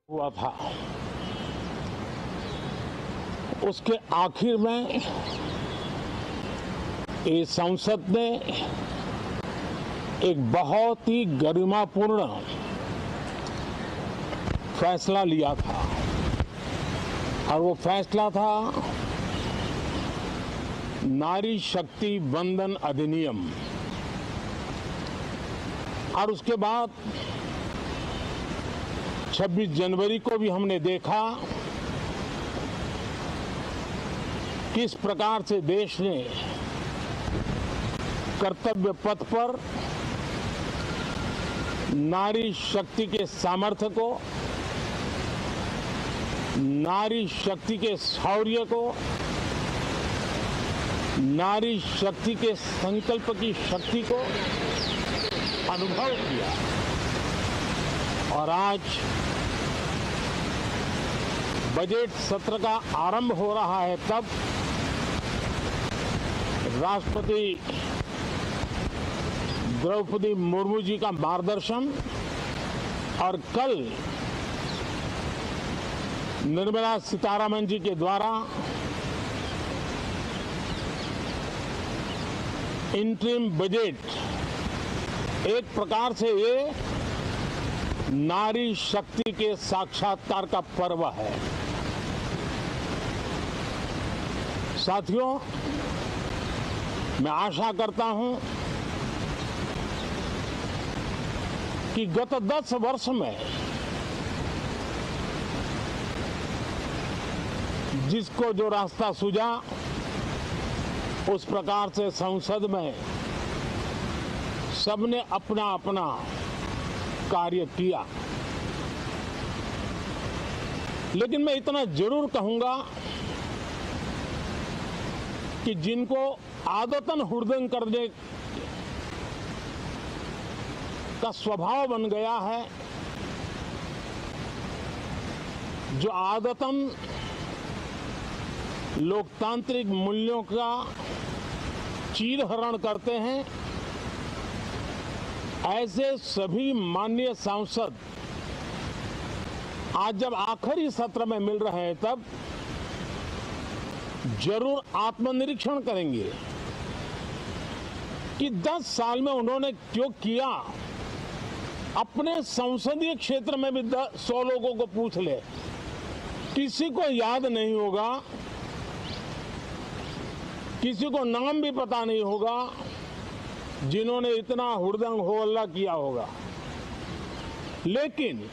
हुआ था। उसके आखिर में ये संसद ने एक बहुत ही गरिमापूर्ण फैसला लिया था और वो फैसला था नारी शक्ति वंदन अधिनियम। और उसके बाद 26 जनवरी को भी हमने देखा किस प्रकार से देश ने कर्तव्य पथ पर नारी शक्ति के सामर्थ्य को, नारी शक्ति के शौर्य को, नारी शक्ति के संकल्प की शक्ति को अनुभव किया। और आज बजट सत्र का आरंभ हो रहा है, तब राष्ट्रपति द्रौपदी मुर्मू जी का मार्गदर्शन और कल निर्मला सीतारमण जी के द्वारा इंटरिम बजट एक प्रकार से ये नारी शक्ति के साक्षात्कार का पर्व है। साथियों, मैं आशा करता हूं कि गत 10 वर्ष में जिसको जो रास्ता सूझा उस प्रकार से संसद में सबने अपना अपना कार्य किया। लेकिन मैं इतना जरूर कहूंगा कि जिनको आदतन हुड़दंग करने का स्वभाव बन गया है, जो आदतन लोकतांत्रिक मूल्यों का चीरहरण करते हैं, ऐसे सभी माननीय सांसद आज जब आखिरी सत्र में मिल रहे हैं, तब जरूर आत्मनिरीक्षण करेंगे कि 10 साल में उन्होंने क्यों किया। अपने संसदीय क्षेत्र में भी 100 लोगों को पूछ ले, किसी को याद नहीं होगा, किसी को नाम भी पता नहीं होगा जिन्होंने इतना हुड़दंग हो हल्ला किया होगा। लेकिन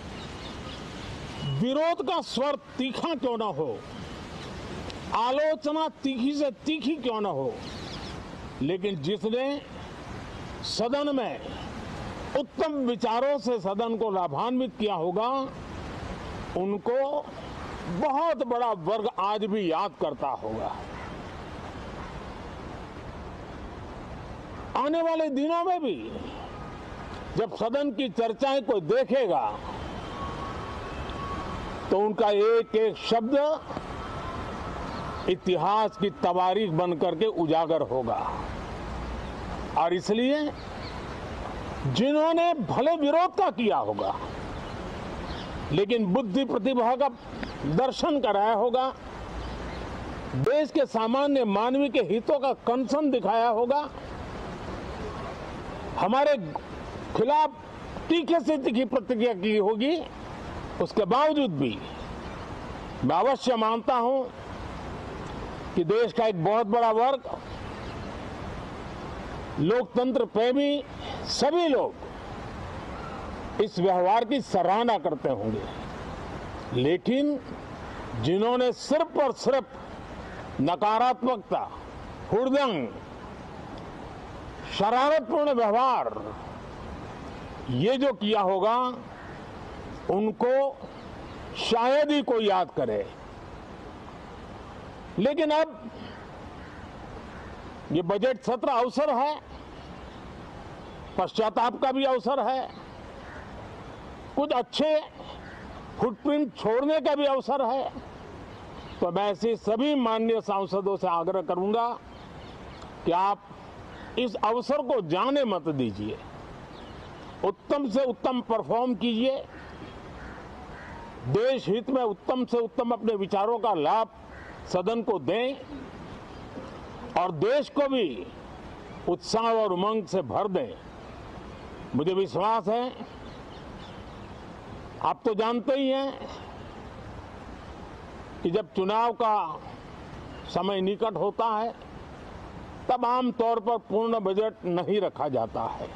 विरोध का स्वर तीखा क्यों ना हो, आलोचना तीखी से तीखी क्यों ना हो, लेकिन जिसने सदन में उत्तम विचारों से सदन को लाभान्वित किया होगा, उनको बहुत बड़ा वर्ग आज भी याद करता होगा। आने वाले दिनों में भी जब सदन की चर्चाएं कोई देखेगा तो उनका एक एक शब्द इतिहास की तवारीख बन करके उजागर होगा। और इसलिए जिन्होंने भले विरोध का किया होगा, लेकिन बुद्धि प्रतिभा का दर्शन कराया होगा, देश के सामान्य मानवी के हितों का कंसर्न दिखाया होगा, हमारे खिलाफ तीखे से तीखी प्रतिक्रिया की होगी, उसके बावजूद भी मैं अवश्य मानता हूं कि देश का एक बहुत बड़ा वर्ग, लोकतंत्र प्रेमी सभी लोग इस व्यवहार की सराहना करते होंगे। लेकिन जिन्होंने सिर्फ और सिर्फ नकारात्मकता, हुड़दंग, शरारतपूर्ण व्यवहार ये जो किया होगा, उनको शायद ही कोई याद करे। लेकिन अब ये बजट सत्र अवसर है, पश्चाताप का भी अवसर है, कुछ अच्छे फुटप्रिंट छोड़ने का भी अवसर है। तो मैं ऐसे सभी माननीय सांसदों से आग्रह करूंगा कि आप इस अवसर को जाने मत दीजिए, उत्तम से उत्तम परफॉर्म कीजिए, देश हित में उत्तम से उत्तम अपने विचारों का लाभ सदन को दें और देश को भी उत्साह और उमंग से भर दें। मुझे विश्वास है, आप तो जानते ही हैं कि जब चुनाव का समय निकट होता है तब आमतौर पर पूर्ण बजट नहीं रखा जाता है।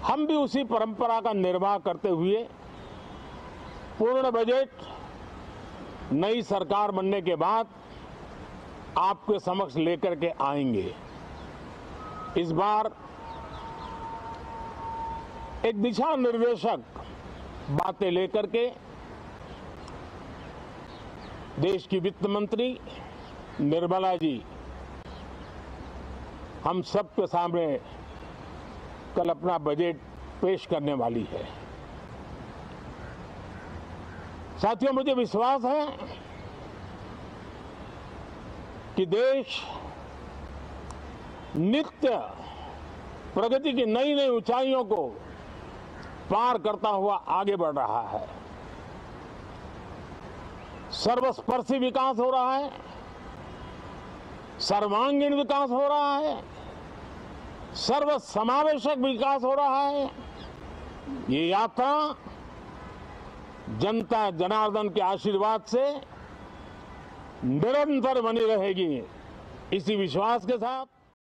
हम भी उसी परंपरा का निर्वाह करते हुए पूर्ण बजट नई सरकार बनने के बाद आपके समक्ष लेकर के आएंगे। इस बार एक दिशा निर्देशक बातें लेकर के देश की वित्त मंत्री निर्मला जी हम सबके सामने कल अपना बजट पेश करने वाली है। साथियों, मुझे विश्वास है कि देश नित्य प्रगति की नई नई ऊंचाइयों को पार करता हुआ आगे बढ़ रहा है। सर्वस्पर्शी विकास हो रहा है, सर्वांगीण विकास हो रहा है, सर्व समावेशक विकास हो रहा है। ये यात्रा जनता जनार्दन के आशीर्वाद से निरंतर बनी रहेगी। इसी विश्वास के साथ